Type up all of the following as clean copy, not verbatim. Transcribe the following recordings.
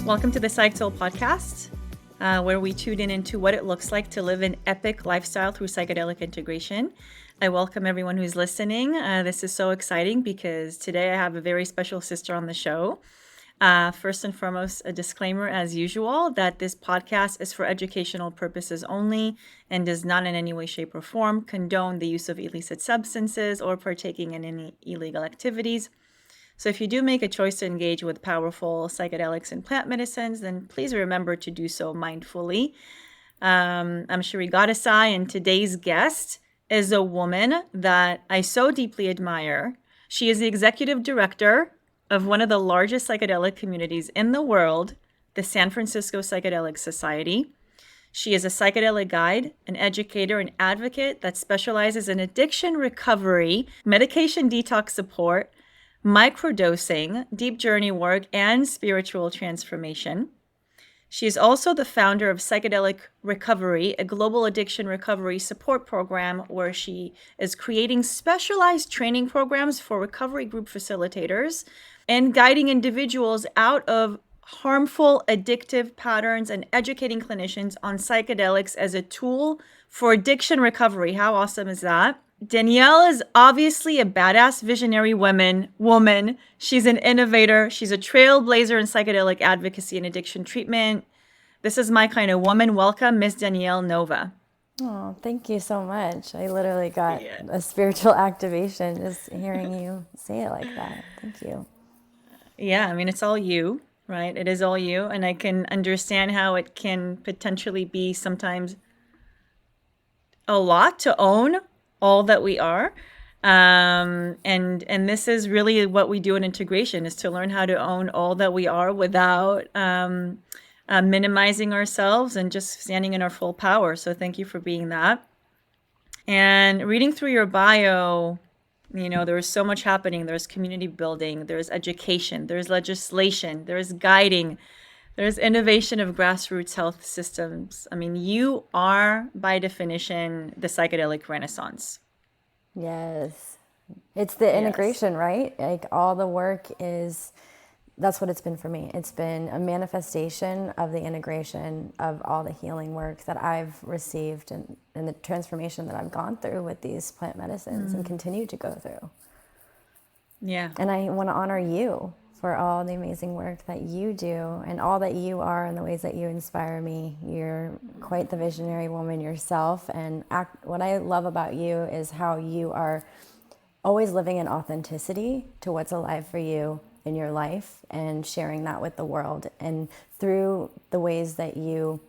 Welcome to the Psych Soul podcast, where we tune in into what it looks like to live an epic lifestyle through psychedelic integration. I welcome everyone who's listening. This is so exciting because today I have a very special sister on the show. First and foremost, a disclaimer as usual that this podcast is for educational purposes only and does not in any way, shape, or form condone the use of illicit substances or partaking in any illegal activities. So if you do make a choice to engage with powerful psychedelics and plant medicines, then please remember to do so mindfully. I'm Shiri, and today's guest is a woman that I so deeply admire. She is the executive director of one of the largest psychedelic communities in the world, the San Francisco Psychedelic Society. She is a psychedelic guide, an educator, and advocate that specializes in addiction recovery, medication detox support, microdosing, deep journey work, and spiritual transformation. She is also the founder of Psychedelic Recovery, a global addiction recovery support program where she is creating specialized training programs for recovery group facilitators and guiding individuals out of harmful addictive patterns and educating clinicians on psychedelics as a tool for addiction recovery. How awesome is that? Danielle is obviously a badass visionary woman. She's an innovator. She's a trailblazer in psychedelic advocacy and addiction treatment. This is my kind of woman. Welcome, Miss Danielle Nova. Oh, thank you so much. I literally got a spiritual activation just hearing you say it like that. Thank you. Yeah, I mean, it's all you, right? It is all you. And I can understand how it can potentially be sometimes a lot to own all that we are. And this is really what we do in integration, is to learn how to own all that we are without minimizing ourselves and just standing in our full power. So thank you for being that. And reading through your bio, you know, there is so much happening. There's community building, there's education, there's legislation, there's guiding, there's innovation of grassroots health systems. I mean, you are, by definition, the psychedelic renaissance. Yes. It's the integration, right? Like all the work that's what it's been for me. It's been a manifestation of the integration of all the healing work that I've received and the transformation that I've gone through with these plant medicines and continue to go through. Yeah. And I want to honor you for all the amazing work that you do and all that you are and the ways that you inspire me. You're quite the visionary woman yourself. And what I love about you is how you are always living in authenticity to what's alive for you in your life and sharing that with the world. And through the ways that you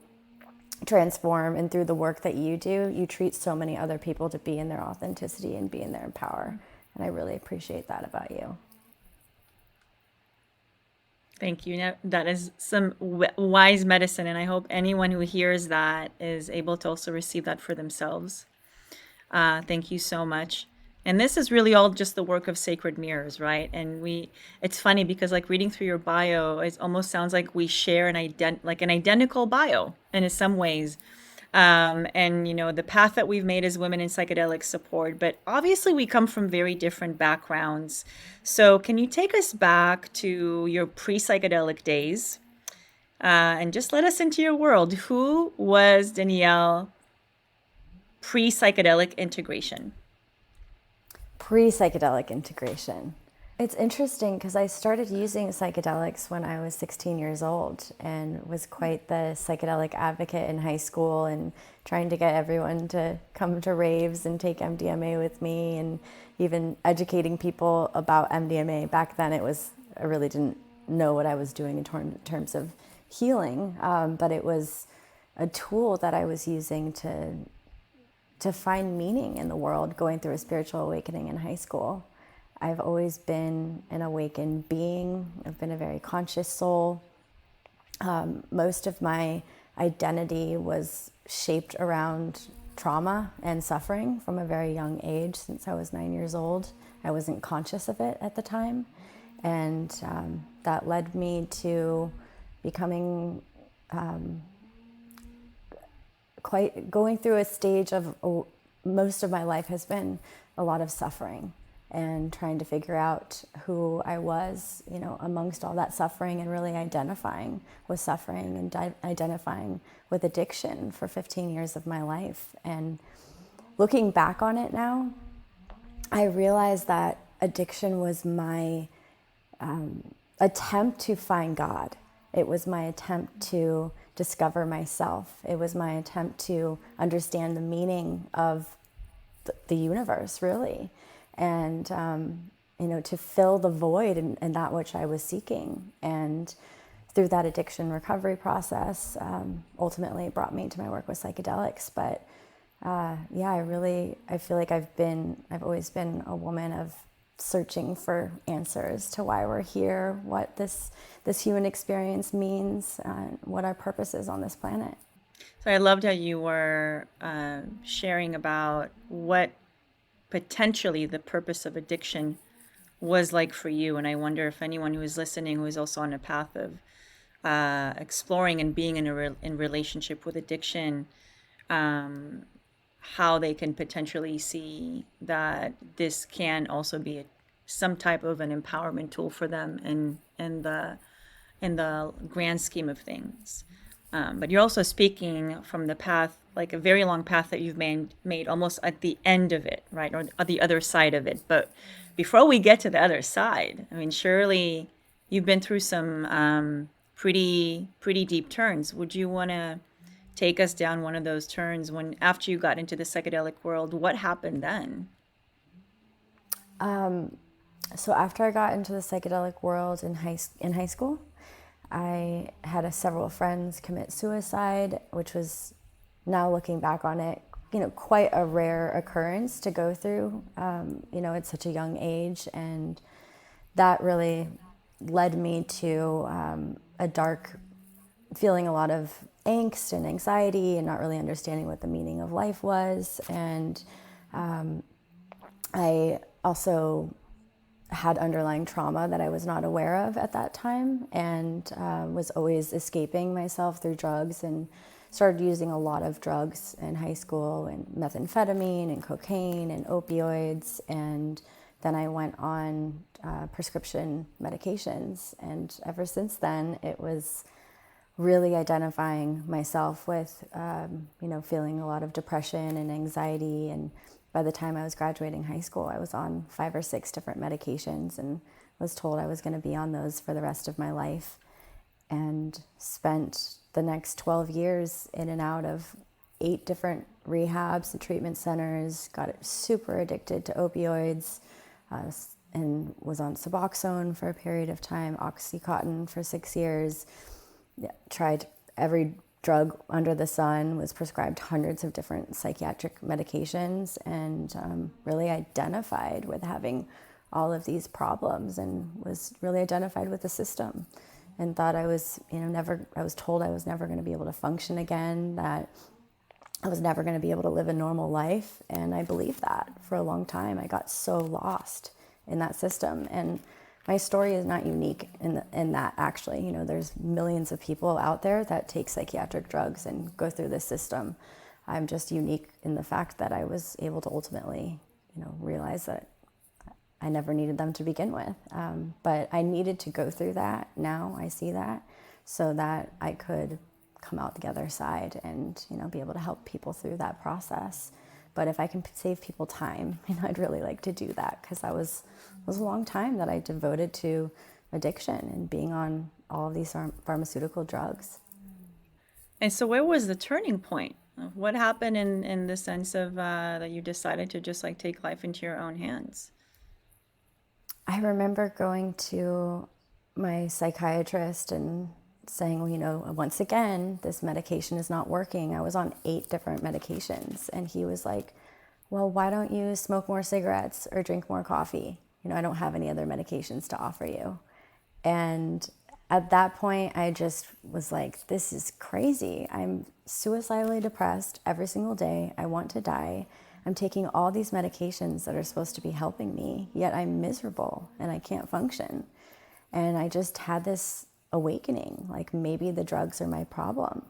transform and through the work that you do, you treat so many other people to be in their authenticity and be in their power. And I really appreciate that about you. Thank you. That is some wise medicine, and I hope anyone who hears that is able to also receive that for themselves. Thank you so much. And this is really all just the work of sacred mirrors, right? And it's funny because like reading through your bio, it almost sounds like we share an identical bio in some ways. And, you know, the path that we've made as women in psychedelic support, but obviously we come from very different backgrounds. So can you take us back to your pre-psychedelic days and just let us into your world? Who was Danielle pre-psychedelic integration? Pre-psychedelic integration. It's interesting because I started using psychedelics when I was 16 years old and was quite the psychedelic advocate in high school and trying to get everyone to come to raves and take MDMA with me and even educating people about MDMA. Back then I really didn't know what I was doing in terms of healing, but it was a tool that I was using to find meaning in the world, going through a spiritual awakening in high school. I've always been an awakened being. I've been a very conscious soul. Most of my identity was shaped around trauma and suffering from a very young age. Since I was 9 years old, I wasn't conscious of it at the time. And that led me to becoming going through a stage of most of my life has been a lot of suffering. and trying to figure out who I was, amongst all that suffering, and really identifying with suffering and identifying with addiction for 15 years of my life. And looking back on it now, I realized that addiction was my attempt to find God. It was my attempt to discover myself. It was my attempt to understand the meaning of the universe, really, and to fill the void in that which I was seeking. And through that addiction recovery process, ultimately it brought me to my work with psychedelics. But I feel like I've always been a woman of searching for answers to why we're here, what this human experience means, what our purpose is on this planet. So I loved how you were sharing about what potentially the purpose of addiction was like for you. And I wonder if anyone who is listening, who is also on a path of exploring and being in relationship with addiction, how they can potentially see that this can also be some type of an empowerment tool for them in the grand scheme of things. But you're also speaking from the path, like a very long path that you've made almost at the end of it, right? Or at the other side of it. But before we get to the other side, I mean, surely you've been through some pretty deep turns. Would you want to take us down one of those turns after you got into the psychedelic world? What happened then? So after I got into the psychedelic world in high school, I had several friends commit suicide, which was, now looking back on it, quite a rare occurrence to go through, at such a young age. And that really led me to feeling a lot of angst and anxiety and not really understanding what the meaning of life was. And I also had underlying trauma that I was not aware of at that time, and was always escaping myself through drugs, and started using a lot of drugs in high school, and methamphetamine and cocaine and opioids. And then I went on prescription medications. And ever since then, it was really identifying myself with, feeling a lot of depression and anxiety. And by the time I was graduating high school, I was on 5 or 6 different medications and was told I was going to be on those for the rest of my life, and spent the next 12 years in and out of 8 different rehabs and treatment centers, got super addicted to opioids, and was on Suboxone for a period of time, Oxycontin for 6 years, tried every drug under the sun, was prescribed hundreds of different psychiatric medications, and really identified with having all of these problems, and was really identified with the system, and thought I was, I was told I was never going to be able to function again, that I was never going to be able to live a normal life. And I believed that for a long time. I got so lost in that system. And my story is not unique in that, actually. There's millions of people out there that take psychiatric drugs and go through this system. I'm just unique in the fact that I was able to ultimately, realize that I never needed them to begin with. But I needed to go through that. Now I see that, so that I could come out the other side and, be able to help people through that process. But if I can save people time, I'd really like to do that, because that was a long time that I devoted to addiction and being on all of these pharmaceutical drugs. And so where was the turning point? What happened in the sense of that you decided to just like take life into your own hands? I remember going to my psychiatrist and saying, well, once again, this medication is not working. I was on 8 different medications. And he was like, well, why don't you smoke more cigarettes or drink more coffee? I don't have any other medications to offer you. And at that point, I just was like, this is crazy. I'm suicidally depressed every single day. I want to die. I'm taking all these medications that are supposed to be helping me, yet I'm miserable and I can't function. And I just had this awakening, like maybe the drugs are my problem.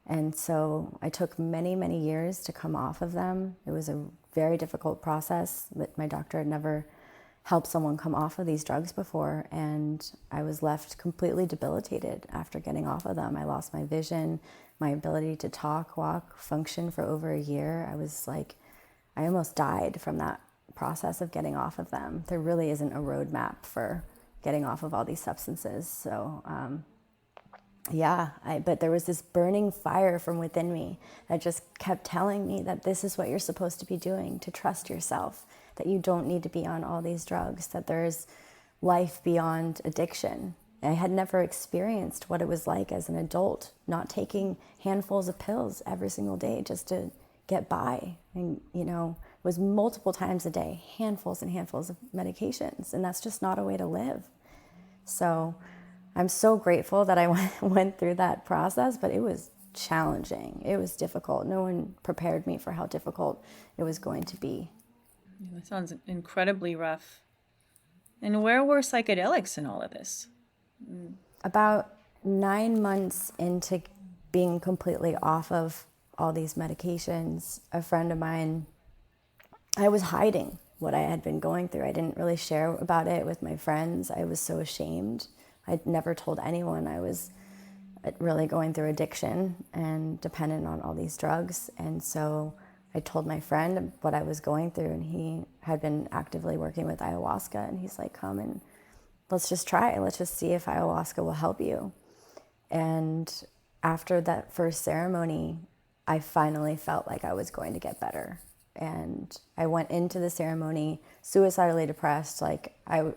And so I took many, many years to come off of them. It was a very difficult process. My doctor had never help someone come off of these drugs before, and I was left completely debilitated after getting off of them. I lost my vision, my ability to talk, walk, function for over a year. I almost died from that process of getting off of them. There really isn't a roadmap for getting off of all these substances. So but there was this burning fire from within me that just kept telling me that this is what you're supposed to be doing, to trust yourself, that you don't need to be on all these drugs, that there's life beyond addiction. I had never experienced what it was like as an adult, not taking handfuls of pills every single day just to get by. And, it was multiple times a day, handfuls and handfuls of medications, and that's just not a way to live. So I'm so grateful that I went through that process, but it was challenging. It was difficult. No one prepared me for how difficult it was going to be. That sounds incredibly rough. And where were psychedelics in all of this? About 9 months into being completely off of all these medications, a friend of mine, I was hiding what I had been going through. I didn't really share about it with my friends. I was so ashamed. I'd never told anyone I was really going through addiction and dependent on all these drugs. And so I told my friend what I was going through, and he had been actively working with ayahuasca, and he's like, come and let's just try. Let's just see if ayahuasca will help you. And after that first ceremony, I finally felt like I was going to get better. And I went into the ceremony suicidally depressed. I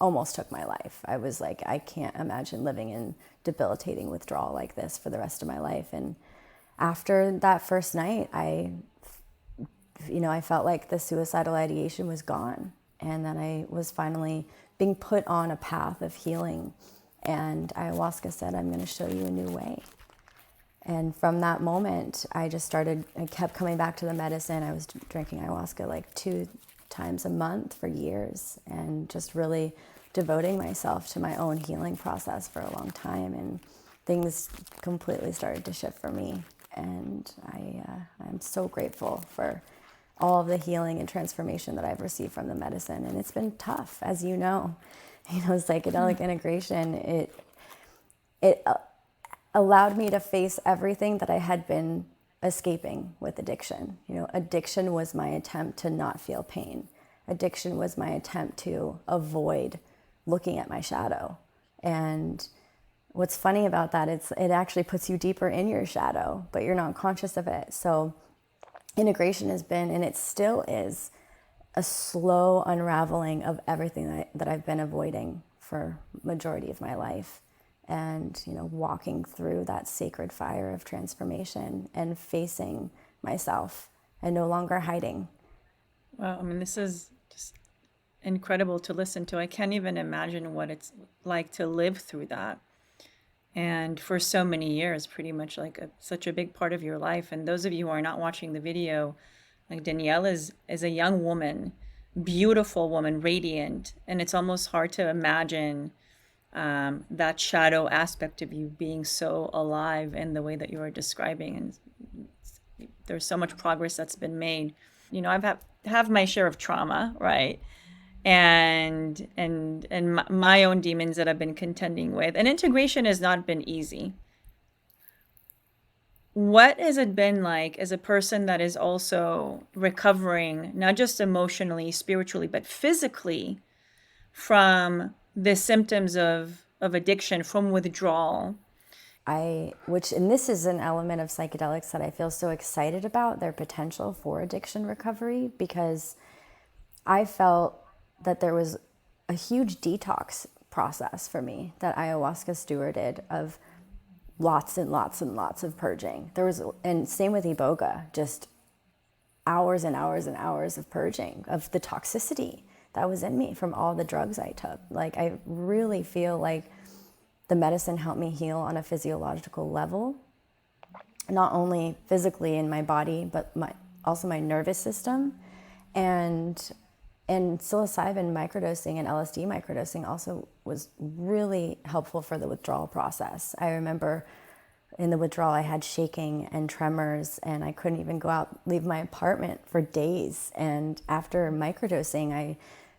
almost took my life. I was like, I can't imagine living in debilitating withdrawal like this for the rest of my life. And after that first night, I felt like the suicidal ideation was gone. And then I was finally being put on a path of healing. And ayahuasca said, I'm going to show you a new way. And from that moment, I kept coming back to the medicine. I was drinking ayahuasca like 2 times a month for years, and just really devoting myself to my own healing process for a long time. And things completely started to shift for me. And I'm so grateful for all of the healing and transformation that I've received from the medicine. And it's been tough, as you know. Psychedelic integration, it allowed me to face everything that I had been escaping with addiction. Addiction was my attempt to not feel pain. Addiction was my attempt to avoid looking at my shadow. And what's funny about that, it actually puts you deeper in your shadow, but you're not conscious of it. So integration has been, and it still is, a slow unraveling of everything that I've been avoiding for majority of my life. And, walking through that sacred fire of transformation and facing myself and no longer hiding. Wow, this is just incredible to listen to. I can't even imagine what it's like to live through that. And for so many years, pretty much such a big part of your life. And those of you who are not watching the video, Danielle is a young woman, beautiful woman, radiant. And it's almost hard to imagine that shadow aspect of you being so alive in the way that you are describing. And there's so much progress that's been made. I've have my share of trauma, right? And my own demons that I've been contending with. And integration has not been easy. What has it been like as a person that is also recovering, not just emotionally, spiritually, but physically from the symptoms of addiction, from withdrawal? And this is an element of psychedelics that I feel so excited about, their potential for addiction recovery, because I felt that there was a huge detox process for me that ayahuasca stewarded, of lots and lots and lots of purging. And same with iboga, just hours and hours and hours of purging of the toxicity that was in me from all the drugs I took. I really feel like the medicine helped me heal on a physiological level, not only physically in my body, but also my nervous system. And psilocybin microdosing and LSD microdosing also was really helpful for the withdrawal process. I remember in the withdrawal, I had shaking and tremors, and I couldn't even leave my apartment for days. And after microdosing, I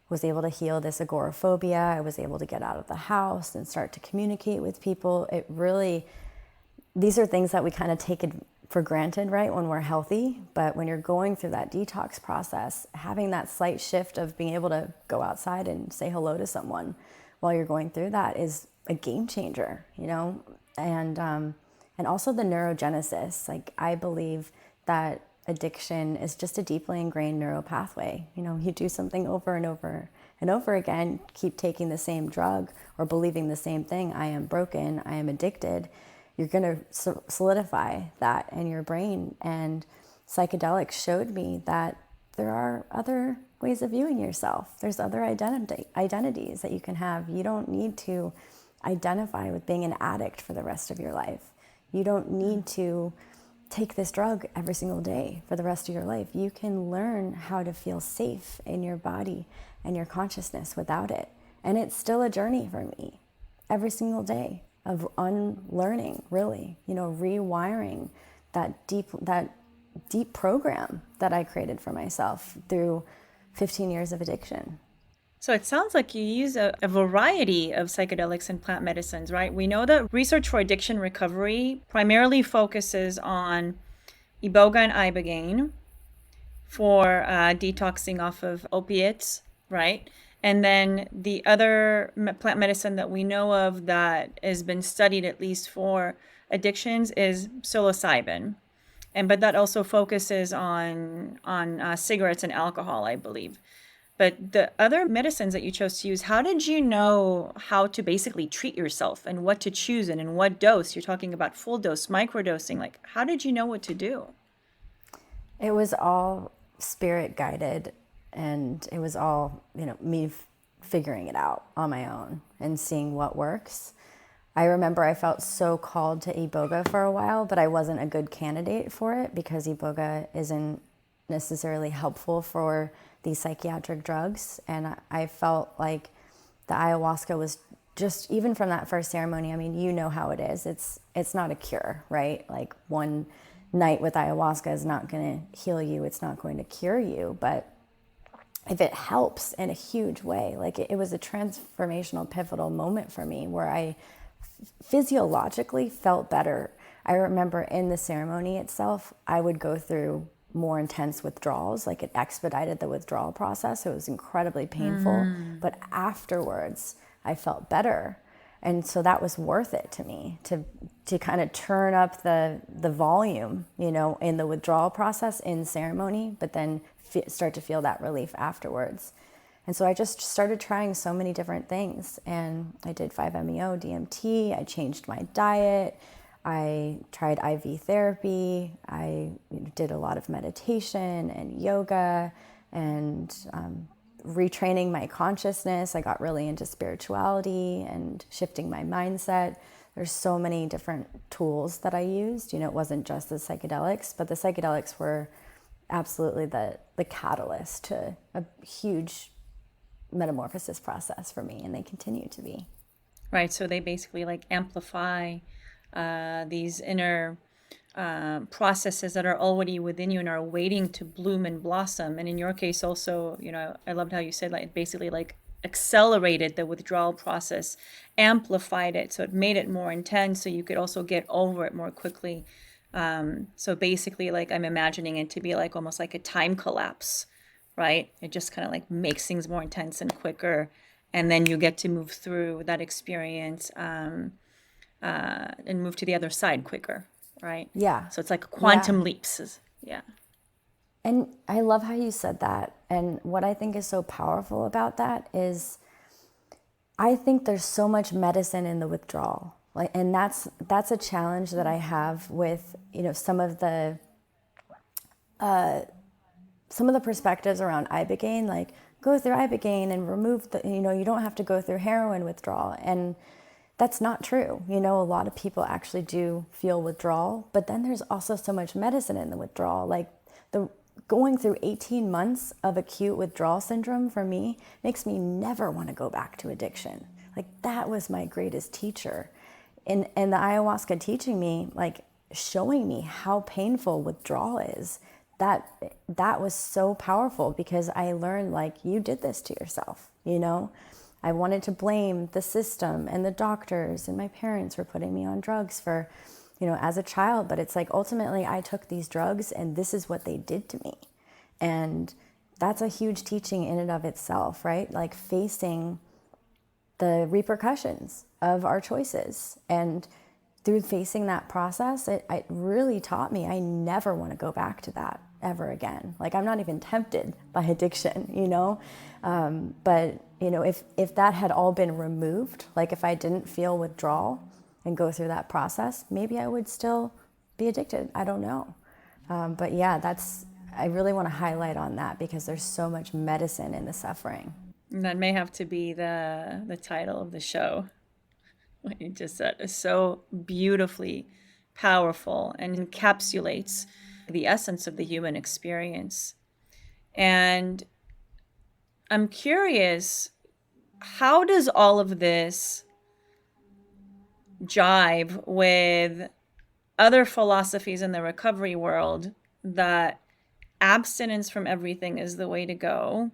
was able to heal this agoraphobia. I was able to get out of the house and start to communicate with people. It really, these are things that we kind of take for granted, right, when we're healthy. But when you're going through that detox process, having that slight shift of being able to go outside and say hello to someone while you're going through that is a game changer, you know? And also the neurogenesis. Like, I believe that addiction is just a deeply ingrained neural pathway. You know, you do something over and over and over again, keep taking the same drug or believing the same thing, I am broken, I am addicted, you're going to solidify that in your brain. And psychedelics showed me that there are other ways of viewing yourself. There's other identities that you can have. You don't need to identify with being an addict for the rest of your life. You don't need to take this drug every single day for the rest of your life. You can learn how to feel safe in your body and your consciousness without it. And it's still a journey for me every single day of unlearning, really, you know, rewiring that deep program that I created for myself through 15 years of addiction. So it sounds like you use a variety of psychedelics and plant medicines, right? We know that research for addiction recovery primarily focuses on iboga and ibogaine for detoxing off of opiates, right? And then the other plant medicine that we know of that has been studied at least for addictions is psilocybin. But that also focuses on cigarettes and alcohol, I believe. But the other medicines that you chose to use, how did you know how to basically treat yourself and what to choose and in what dose? You're talking about full dose, microdosing. Like, how did you know what to do? It was all spirit guided, and it was all, you know, me figuring it out on my own and seeing what works. I remember I felt so called to iboga for a while, but I wasn't a good candidate for it because iboga isn't necessarily helpful for these psychiatric drugs. And I felt like the ayahuasca was just, even from that first ceremony, I mean, you know how it is. It's not a cure, right? Like, one night with ayahuasca is not going to heal you. It's not going to cure you. But if it helps in a huge way, like, it was a transformational, pivotal moment for me where I physiologically felt better. I remember in the ceremony itself, I would go through more intense withdrawals, like it expedited the withdrawal process. It was incredibly painful, but afterwards I felt better. And so that was worth it to me to kind of turn up the volume, you know, in the withdrawal process in ceremony, but then start to feel that relief afterwards. And so I just started trying so many different things, and I did 5-MeO, DMT, I changed my diet, I tried IV therapy, I did a lot of meditation and yoga and retraining my consciousness. I got really into spirituality and shifting my mindset. There's so many different tools that I used. You know, it wasn't just the psychedelics, but the psychedelics were absolutely the catalyst to a huge metamorphosis process for me, and they continue to be. Right. So they basically like amplify these inner processes that are already within you and are waiting to bloom and blossom. And in your case also, you know, I loved how you said, like, it basically like accelerated the withdrawal process, amplified it, so it made it more intense, so you could also get over it more quickly. So basically, like, I'm imagining it to be like almost like a time collapse, right? It just kind of like makes things more intense and quicker, and then you get to move through that experience and move to the other side quicker, right? Yeah. So it's like quantum leaps. Yeah. And I love how you said that. And what I think is so powerful about that is I think there's so much medicine in the withdrawal. Like, and that's a challenge that I have with, you know, some of the perspectives around ibogaine, like, go through ibogaine and remove the, you know, you don't have to go through heroin withdrawal. And that's not true. You know, a lot of people actually do feel withdrawal, but then there's also so much medicine in the withdrawal. Like, the going through 18 months of acute withdrawal syndrome for me makes me never want to go back to addiction. Like, that was my greatest teacher. And the ayahuasca teaching me, like, showing me how painful withdrawal is, that that was so powerful because I learned, like, you did this to yourself, you know? I wanted to blame the system and the doctors, and my parents were putting me on drugs for, as a child, but it's like ultimately I took these drugs and this is what they did to me. And that's a huge teaching in and of itself, right? Like facing the repercussions of our choices. And through facing that process, it really taught me I never want to go back to that ever again. Like, I'm not even tempted by addiction, but if that had all been removed, like if I didn't feel withdrawal and go through that process, maybe I would still be addicted. I don't know. But yeah, I really want to highlight on that because there's so much medicine in the suffering. And that may have to be the title of the show. What you just said is so beautifully powerful and encapsulates the essence of the human experience. And I'm curious, how does all of this jive with other philosophies in the recovery world that abstinence from everything is the way to go,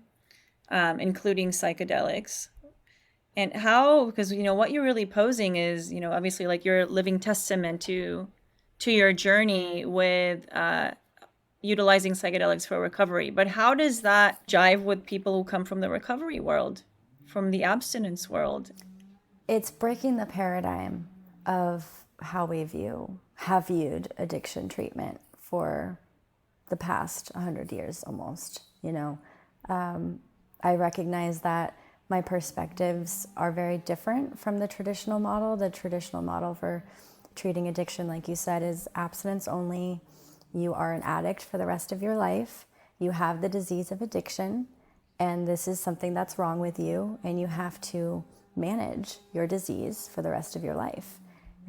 including psychedelics? And how, because what you're really posing is, obviously, like, you're a living testament to your journey with utilizing psychedelics for recovery. But how does that jive with people who come from the recovery world, from the abstinence world? It's breaking the paradigm of how we have viewed addiction treatment for the past 100 years almost. I recognize that my perspectives are very different from the traditional model. The traditional model for treating addiction, like you said, is abstinence only. You are an addict for the rest of your life. You have the disease of addiction, and this is something that's wrong with you, and you have to manage your disease for the rest of your life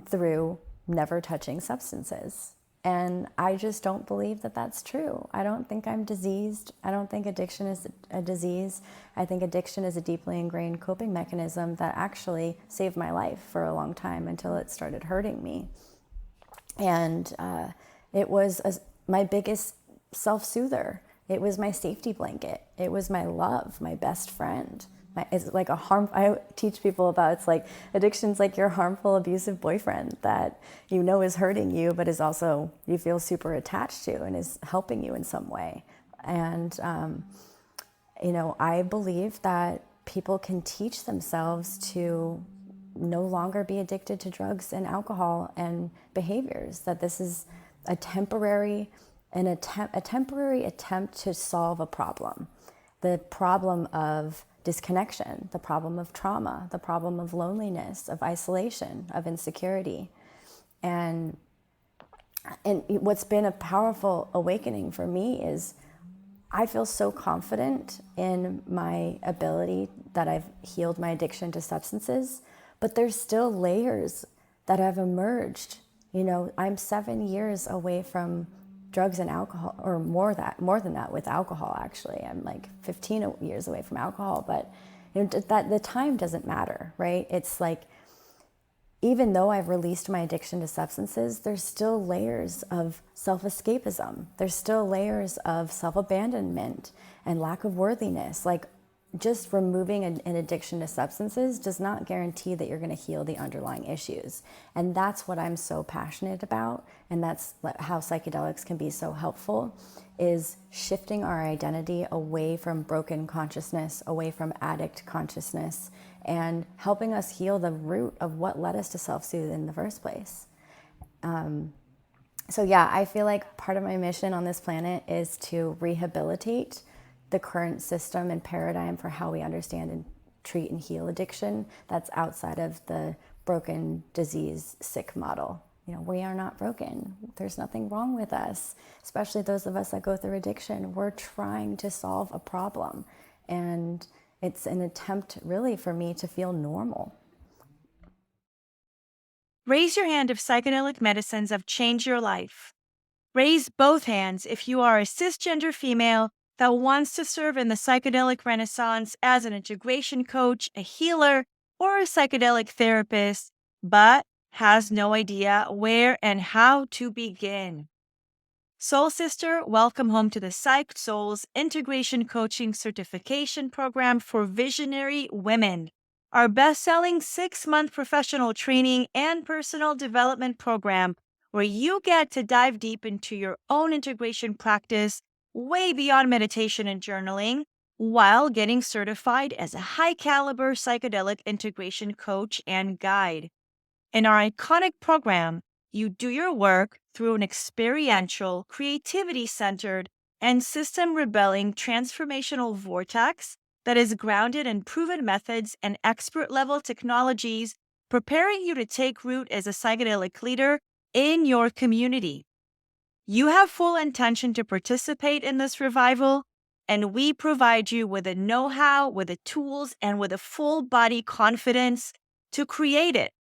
through never touching substances. And I just don't believe that that's true. I don't think I'm diseased. I don't think addiction is a disease. I think addiction is a deeply ingrained coping mechanism that actually saved my life for a long time until it started hurting me. And it was my biggest self-soother. It was my safety blanket. It was my love, my best friend. It's like I teach people about, it's like addiction's like your harmful, abusive boyfriend that is hurting you, but is also, you feel super attached to and is helping you in some way. And, I believe that people can teach themselves to no longer be addicted to drugs and alcohol and behaviors, that this is a temporary attempt to solve a problem. The problem of disconnection, the problem of trauma, the problem of loneliness, of isolation, of insecurity. And what's been a powerful awakening for me is I feel so confident in my ability that I've healed my addiction to substances, but there's still layers that have emerged. I'm 7 years away from drugs and alcohol, or more than that with alcohol, actually. I'm like 15 years away from alcohol, but that the time doesn't matter, right? It's like, even though I've released my addiction to substances, there's still layers of self-escapism. There's still layers of self-abandonment and lack of worthiness. Like, just removing an addiction to substances does not guarantee that you're going to heal the underlying issues. And that's what I'm so passionate about. And that's how psychedelics can be so helpful, is shifting our identity away from broken consciousness, away from addict consciousness, and helping us heal the root of what led us to self-soothe in the first place. So yeah, I feel like part of my mission on this planet is to rehabilitate the current system and paradigm for how we understand and treat and heal addiction that's outside of the broken, disease, sick model. We are not broken. There's nothing wrong with us, especially those of us that go through addiction. We're trying to solve a problem, and it's an attempt really for me to feel normal. Raise your hand if psychedelic medicines have changed your life. Raise both hands if you are a cisgender female that wants to serve in the psychedelic renaissance as an integration coach, a healer, or a psychedelic therapist, but has no idea where and how to begin. Soul Sister, welcome home to the Psyched Souls Integration Coaching Certification Program for Visionary Women, our best-selling 6-month professional training and personal development program where you get to dive deep into your own integration practice way beyond meditation and journaling while getting certified as a high-caliber psychedelic integration coach and guide. In our iconic program, you do your work through an experiential, creativity-centered, and system-rebelling transformational vortex that is grounded in proven methods and expert-level technologies, preparing you to take root as a psychedelic leader in your community. You have full intention to participate in this revival, and we provide you with the know-how, with the tools, and with a full-body confidence to create it.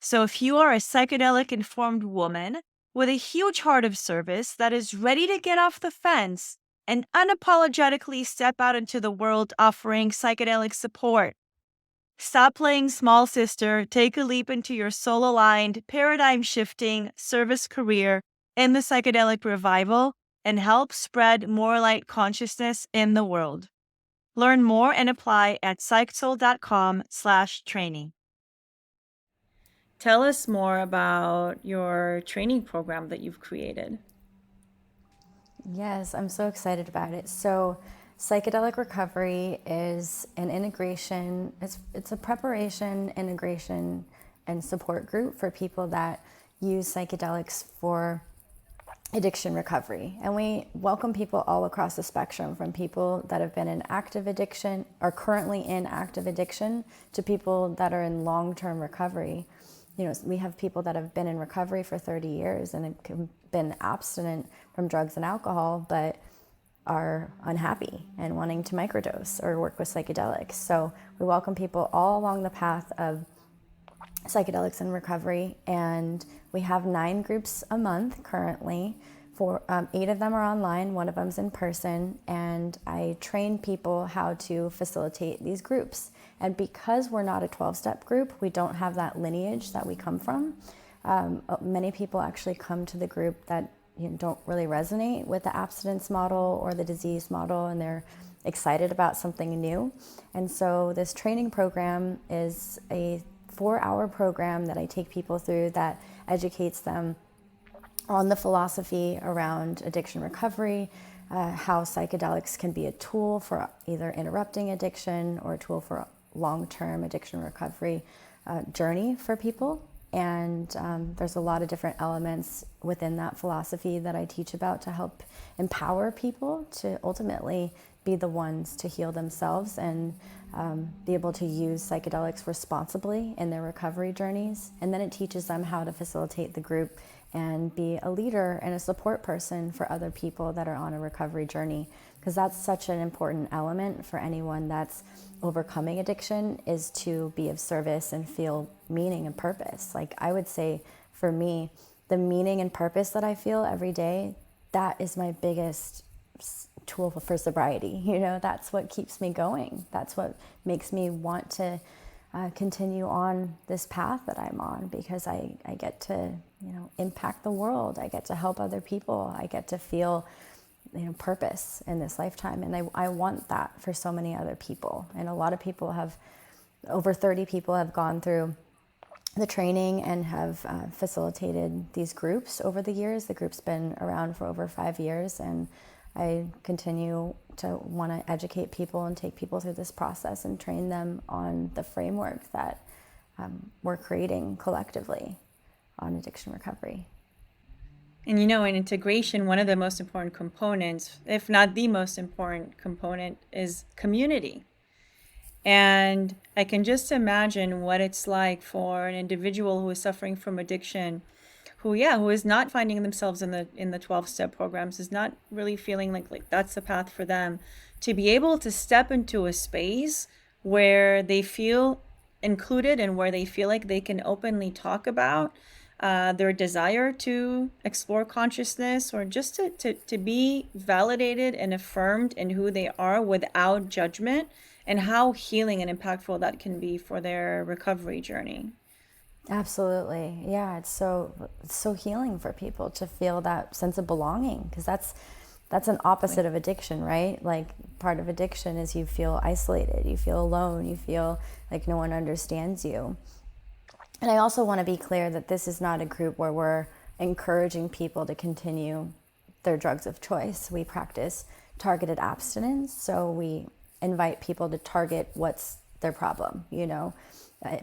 So if you are a psychedelic-informed woman with a huge heart of service that is ready to get off the fence and unapologetically step out into the world offering psychedelic support, stop playing small sister, take a leap into your soul-aligned, paradigm-shifting service career in the psychedelic revival and help spread more light consciousness in the world. Learn more and apply at psychedsoul.com/training. Tell us more about your training program that you've created. Yes, I'm so excited about it. So, Psychedelic Recovery is an integration, it's a preparation, integration, and support group for people that use psychedelics for addiction recovery. And we welcome people all across the spectrum, from people that have been in active addiction or currently in active addiction to people that are in long-term recovery. You know, we have people that have been in recovery for 30 years and have been abstinent from drugs and alcohol, but are unhappy and wanting to microdose or work with psychedelics. So we welcome people all along the path of psychedelics and recovery, and we have 9 groups a month currently. 8 of them are online, 1 of them's in person, and I train people how to facilitate these groups. And because we're not a 12-step group, we don't have that lineage that we come from. Many people actually come to the group that don't really resonate with the abstinence model or the disease model, and they're excited about something new. And so this training program is a 4-hour program that I take people through that educates them on the philosophy around addiction recovery, how psychedelics can be a tool for either interrupting addiction or a tool for long-term addiction recovery journey for people. And there's a lot of different elements within that philosophy that I teach about to help empower people to ultimately be the ones to heal themselves and be able to use psychedelics responsibly in their recovery journeys. And then it teaches them how to facilitate the group and be a leader and a support person for other people that are on a recovery journey, because that's such an important element for anyone that's overcoming addiction, is to be of service and feel meaning and purpose. Like, I would say for me, the meaning and purpose that I feel every day, that is my biggest tool for sobriety. That's what keeps me going. That's what makes me want to continue on this path that I'm on, because I get to impact the world. I get to help other people. I get to feel purpose in this lifetime, and I want that for so many other people. And a lot of people over 30 people have gone through the training and have facilitated these groups over the years. The group's been around for over 5 years, and I continue to want to educate people and take people through this process and train them on the framework that we're creating collectively on addiction recovery. And in integration, one of the most important components, if not the most important component, is community. And I can just imagine what it's like for an individual who is suffering from addiction, who is not finding themselves in the 12-step programs, is not really feeling like that's the path for them, to be able to step into a space where they feel included and where they feel like they can openly talk about their desire to explore consciousness, or just to be validated and affirmed in who they are without judgment, and how healing and impactful that can be for their recovery journey. Absolutely. Yeah, it's so healing for people to feel that sense of belonging, because that's an opposite of addiction, right? Like, part of addiction is you feel isolated, you feel alone, you feel like no one understands you. And I also want to be clear that this is not a group where we're encouraging people to continue their drugs of choice. We practice targeted abstinence, so we invite people to target what's their problem, you know.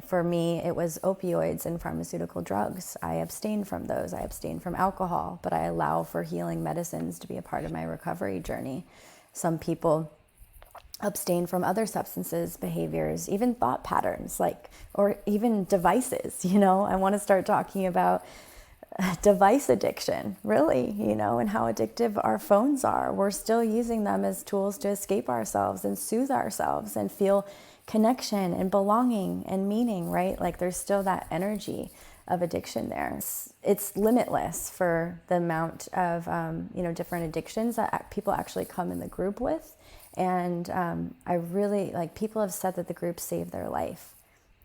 For me, it was opioids and pharmaceutical drugs. I abstained from those. I abstained from alcohol, but I allow for healing medicines to be a part of my recovery journey. Some people abstain from other substances, behaviors, even thought patterns, like, or even devices, you know. I want to start talking about device addiction, really, you know, and how addictive our phones are. We're still using them as tools to escape ourselves and soothe ourselves and feel connection and belonging and meaning, right? Like, there's still that energy of addiction there. It's limitless for the amount of, different addictions that people actually come in the group with. And I really, like, people have said that the group saved their life,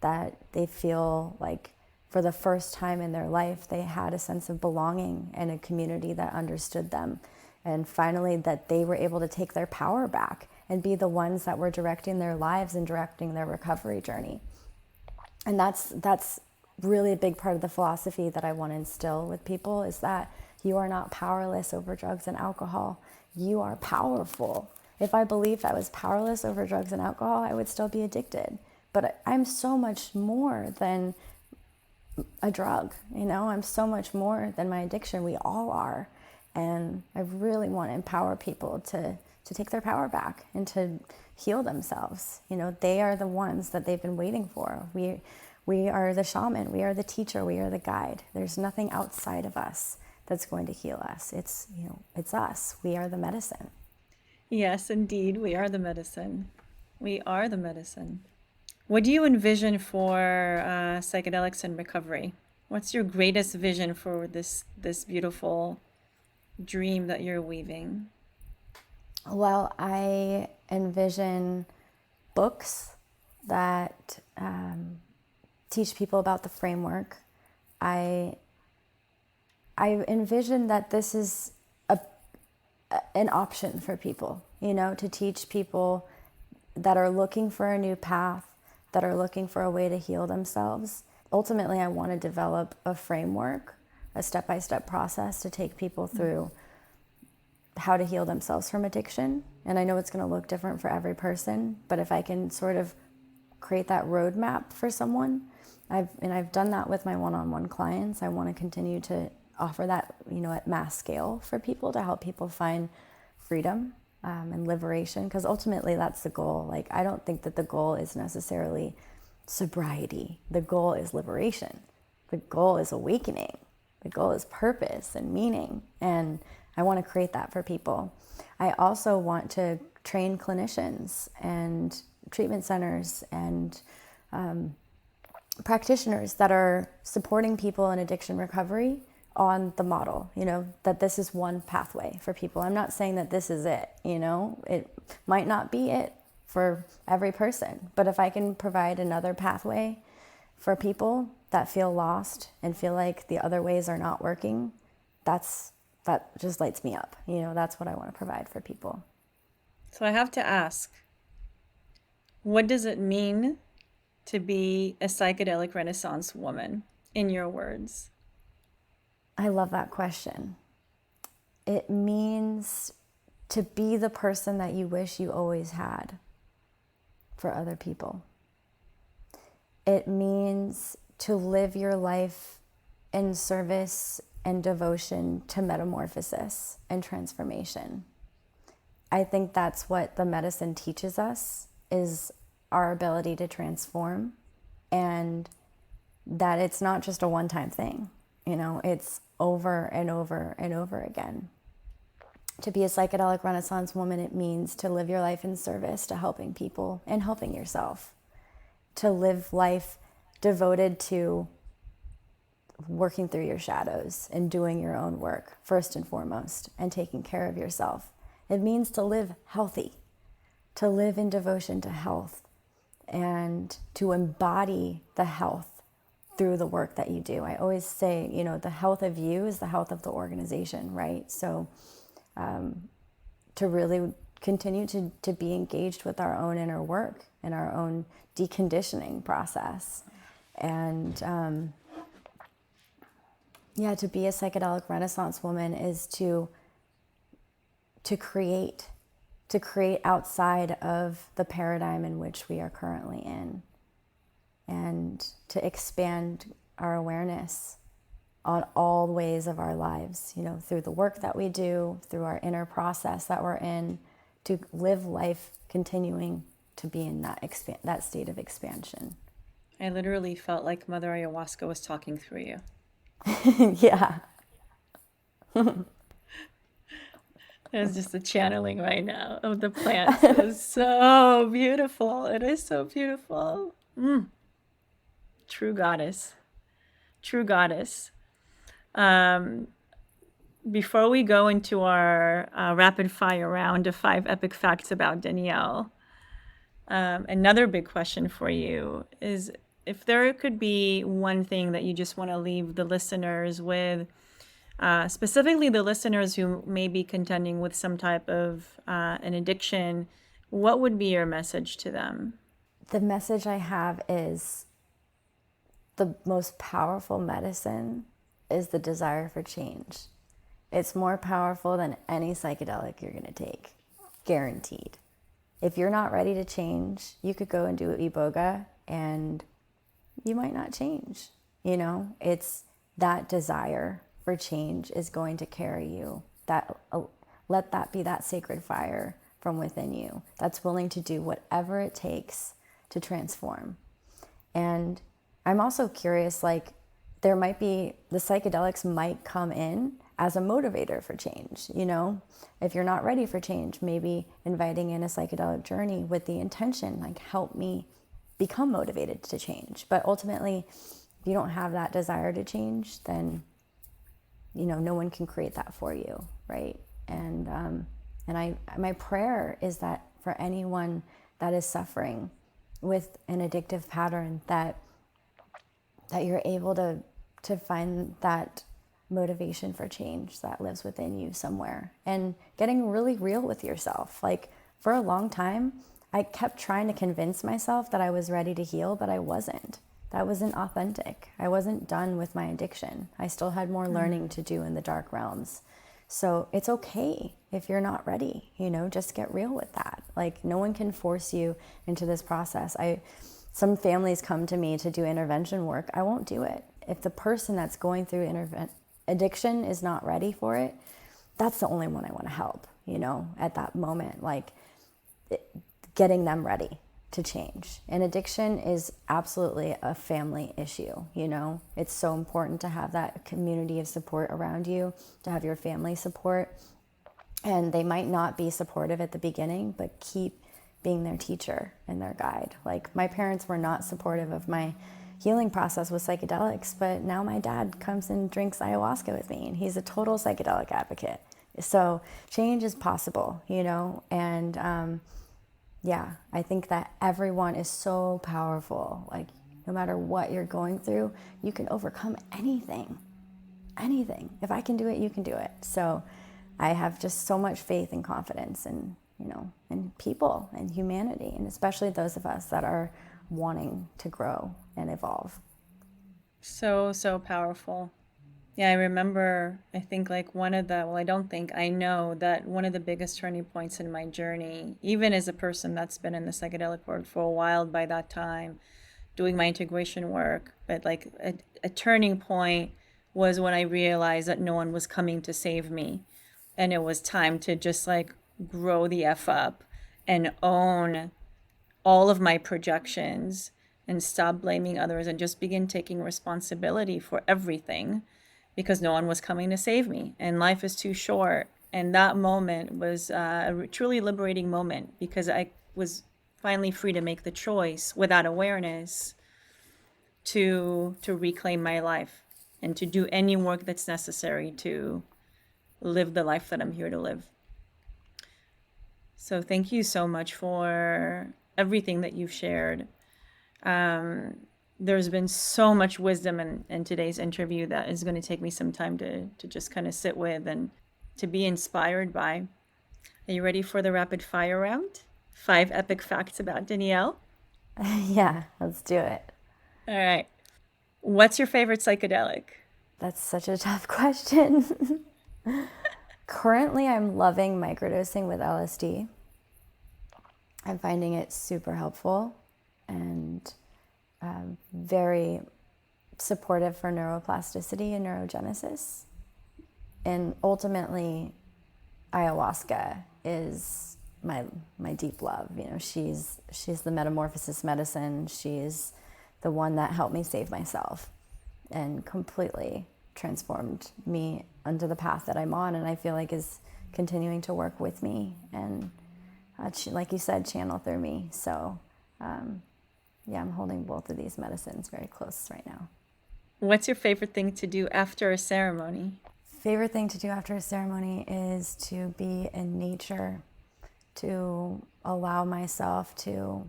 that they feel like for the first time in their life, they had a sense of belonging and a community that understood them. And finally, that they were able to take their power back and be the ones that were directing their lives and directing their recovery journey. And that's really a big part of the philosophy that I want to instill with people, is that you are not powerless over drugs and alcohol. You are powerful. If I believed I was powerless over drugs and alcohol, I would still be addicted. But I'm so much more than a drug, you know? I'm so much more than my addiction. We all are. And I really want to empower people to take their power back and to heal themselves. You know, they are the ones that they've been waiting for. We are the shaman, we are the teacher, we are the guide. There's nothing outside of us that's going to heal us. It's us. We are the medicine. Yes, indeed, we are the medicine. We are the medicine. What do you envision for psychedelics and recovery? What's your greatest vision for this beautiful dream that you're weaving? Well, I envision books that teach people about the framework. I envision that this is an option for people, you know, to teach people that are looking for a new path, that are looking for a way to heal themselves. Ultimately, I want to develop a framework, a step-by-step process to take people through how to heal themselves from addiction. And I know it's going to look different for every person, but if I can sort of create that roadmap for someone, I've done that with my one-on-one clients. I want to continue to offer that, you know, at mass scale for people, to help people find freedom and liberation, because ultimately that's the goal. Like, I don't think that the goal is necessarily sobriety. The goal is liberation. The goal is awakening. The goal is purpose and meaning. And I want to create that for people. I also want to train clinicians and treatment centers and practitioners that are supporting people in addiction recovery on the model, you know, that this is one pathway for people. I'm not saying that this is it, you know, it might not be it for every person, but if I can provide another pathway for people that feel lost and feel like the other ways are not working, that just lights me up. You know, that's what I want to provide for people. So I have to ask, what does it mean to be a psychedelic Renaissance woman, in your words? I love that question. It means to be the person that you wish you always had for other people. It means to live your life in service and devotion to metamorphosis and transformation. I think that's what the medicine teaches us, is our ability to transform, and that it's not just a one-time thing. You know, it's over and over and over again. To be a psychedelic Renaissance woman, it means to live your life in service to helping people and helping yourself. To live life devoted to working through your shadows and doing your own work, first and foremost, and taking care of yourself. It means to live healthy, to live in devotion to health, and to embody the health through the work that you do. I always say, the health of you is the health of the organization, right? So to really continue to be engaged with our own inner work and our own deconditioning process. And to be a psychedelic Renaissance woman is to create outside of the paradigm in which we are currently in, and to expand our awareness on all ways of our lives, through the work that we do, through our inner process that we're in, to live life continuing to be in that state of expansion. I literally felt like Mother Ayahuasca was talking through you. Yeah. There's just a channeling right now of the plants. It is so beautiful. It is so beautiful. True goddess. True goddess. Before we go into our rapid fire round of 5 epic facts about Danielle, another big question for you is, if there could be one thing that you just want to leave the listeners with, specifically the listeners who may be contending with some type of an addiction, what would be your message to them? The message I have is the most powerful medicine is the desire for change. It's more powerful than any psychedelic you're going to take, guaranteed. If you're not ready to change, you could go and do Iboga and you might not change. It's that desire for change is going to carry you. Let that be that sacred fire from within you that's willing to do whatever it takes to transform. And I'm also curious, the psychedelics might come in as a motivator for change. If you're not ready for change, maybe inviting in a psychedelic journey with the intention, help me become motivated to change. But ultimately, if you don't have that desire to change, then no one can create that for you, right? And my prayer is that for anyone that is suffering with an addictive pattern, that you're able to find that motivation for change that lives within you somewhere, and getting really real with yourself. For a long time, I kept trying to convince myself that I was ready to heal, but I wasn't. That wasn't authentic. I wasn't done with my addiction. I still had more learning to do in the dark realms. So it's okay if you're not ready, just get real with that. No one can force you into this process. Some families come to me to do intervention work. I won't do it. If the person that's going through addiction is not ready for it, that's the only one I want to help, at that moment, getting them ready to change. And addiction is absolutely a family issue, It's so important to have that community of support around you, to have your family support. And they might not be supportive at the beginning, but keep being their teacher and their guide. My parents were not supportive of my healing process with psychedelics, but now my dad comes and drinks ayahuasca with me, and he's a total psychedelic advocate. So change is possible, and I think that everyone is so powerful. No matter what you're going through, you can overcome anything. If I can do it, you can do it. So I have just so much faith and confidence in people and humanity, and especially those of us that are wanting to grow and evolve. So powerful. Yeah, I remember, I know that one of the biggest turning points in my journey, even as a person that's been in the psychedelic world for a while by that time, doing my integration work, but a turning point was when I realized that no one was coming to save me. And it was time to just grow the F up and own all of my projections and stop blaming others and just begin taking responsibility for everything, because no one was coming to save me and life is too short. And that moment was a truly liberating moment, because I was finally free to make the choice without awareness to reclaim my life and to do any work that's necessary to live the life that I'm here to live. So thank you so much for everything that you've shared. there's been so much wisdom in today's interview that is going to take me some time to just kind of sit with and to be inspired by. Are you ready for the rapid fire round? 5 epic facts about Danielle. Yeah, let's do it. All right. What's your favorite psychedelic? That's such a tough question. Currently, I'm loving microdosing with LSD. I'm finding it super helpful and very supportive for neuroplasticity and neurogenesis. And ultimately, ayahuasca is my deep love. You know, she's the metamorphosis medicine. She's the one that helped me save myself and completely transformed me onto the path that I'm on, and I feel like is continuing to work with me and, like you said, channel through me. So, yeah, I'm holding both of these medicines very close right now. What's your favorite thing to do after a ceremony? Favorite thing to do after a ceremony is to be in nature, to allow myself to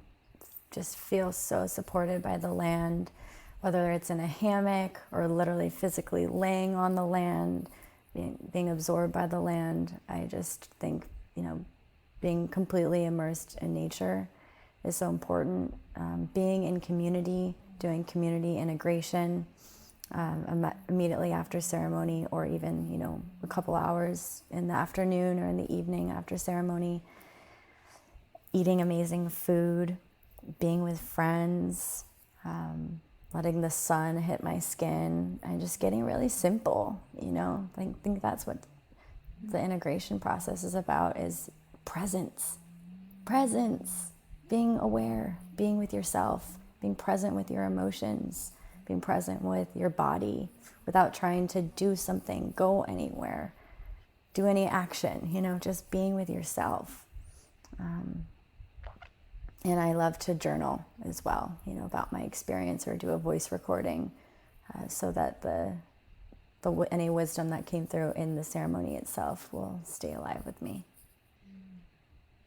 just feel so supported by the land, whether it's in a hammock or literally physically laying on the land, being absorbed by the land. I just think, being completely immersed in nature is so important. Being in community, doing community integration immediately after ceremony, or even, a couple hours in the afternoon or in the evening after ceremony. Eating amazing food, being with friends, letting the sun hit my skin, and just getting really simple, I think that's what the integration process is about, is presence, being aware, being with yourself, being present with your emotions, being present with your body without trying to do something, go anywhere, do any action, just being with yourself. And I love to journal as well, about my experience, or do a voice recording, so that any wisdom that came through in the ceremony itself will stay alive with me.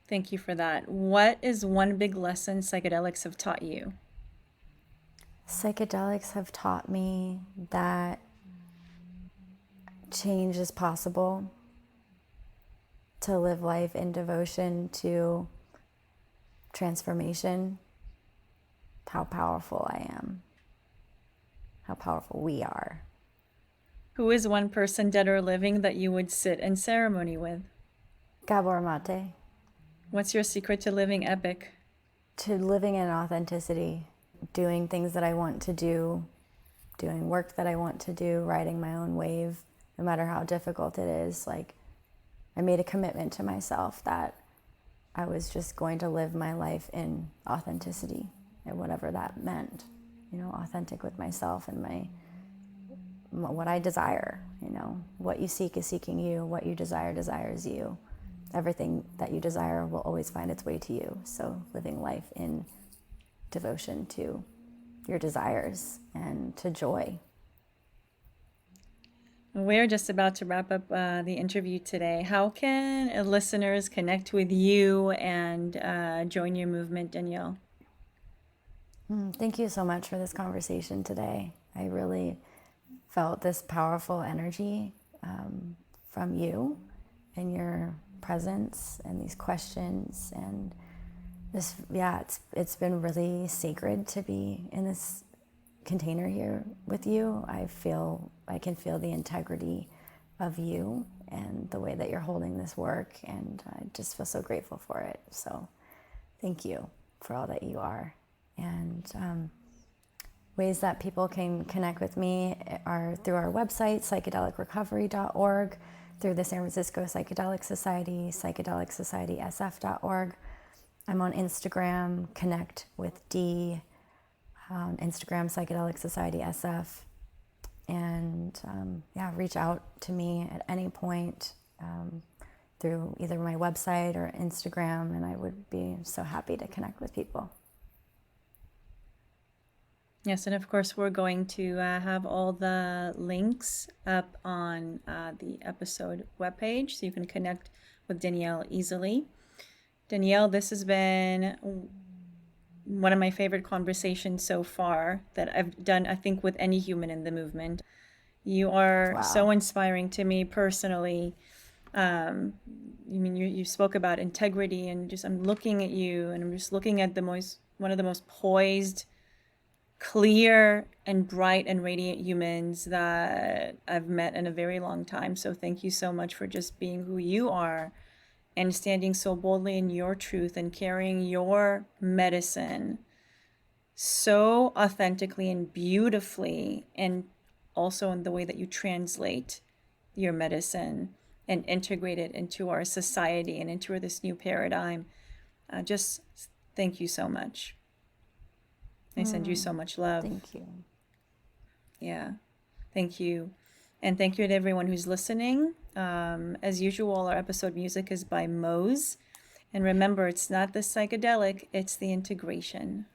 Thank you for that. What is one big lesson psychedelics have taught you? Psychedelics have taught me that change is possible, to live life in devotion to transformation, how powerful I am, how powerful we are. Who is one person, dead or living, that you would sit in ceremony with? Gabor Mate. What's your secret to living epic? To living in authenticity, doing things that I want to do, doing work that I want to do, riding my own wave, no matter how difficult it is. Like, I made a commitment to myself that I was just going to live my life in authenticity, and whatever that meant, authentic with myself and what I desire. What you seek is seeking you. What you desire desires you. Everything that you desire will always find its way to you. So living life in devotion to your desires and to joy. We're just about to wrap up the interview today. How can listeners connect with you and join your movement, Danielle? Thank you so much for this conversation today. I really felt this powerful energy from you and your presence and these questions, and this, it's been really sacred to be in this container here with you. I can feel the integrity of you and the way that you're holding this work, and I just feel so grateful for it. So thank you for all that you are. And ways that people can connect with me are through our website, psychedelic-recovery.org, through the San Francisco Psychedelic Society, psychedelic-society-sf.org. I'm on Instagram, connect with D, on Instagram, Psychedelic Society SF. And reach out to me at any point through either my website or Instagram, and I would be so happy to connect with people. Yes, and of course, we're going to have all the links up on the episode webpage, so you can connect with Danielle easily. Danielle, this has been one of my favorite conversations so far that I've done, I think, with any human in the movement. You are so Wow. inspiring to me personally. You spoke about integrity, and just I'm looking at you, and I'm just looking at the most one of the most poised, clear, and bright and radiant humans that I've met in a very long time. So thank you so much for just being who you are and standing so boldly in your truth and carrying your medicine so authentically and beautifully, and also in the way that you translate your medicine and integrate it into our society and into this new paradigm. Just thank you so much. I send you so much love. Thank you. Yeah, thank you. And thank you to everyone who's listening. As usual, our episode music is by Mose. And remember, it's not the psychedelic, it's the integration.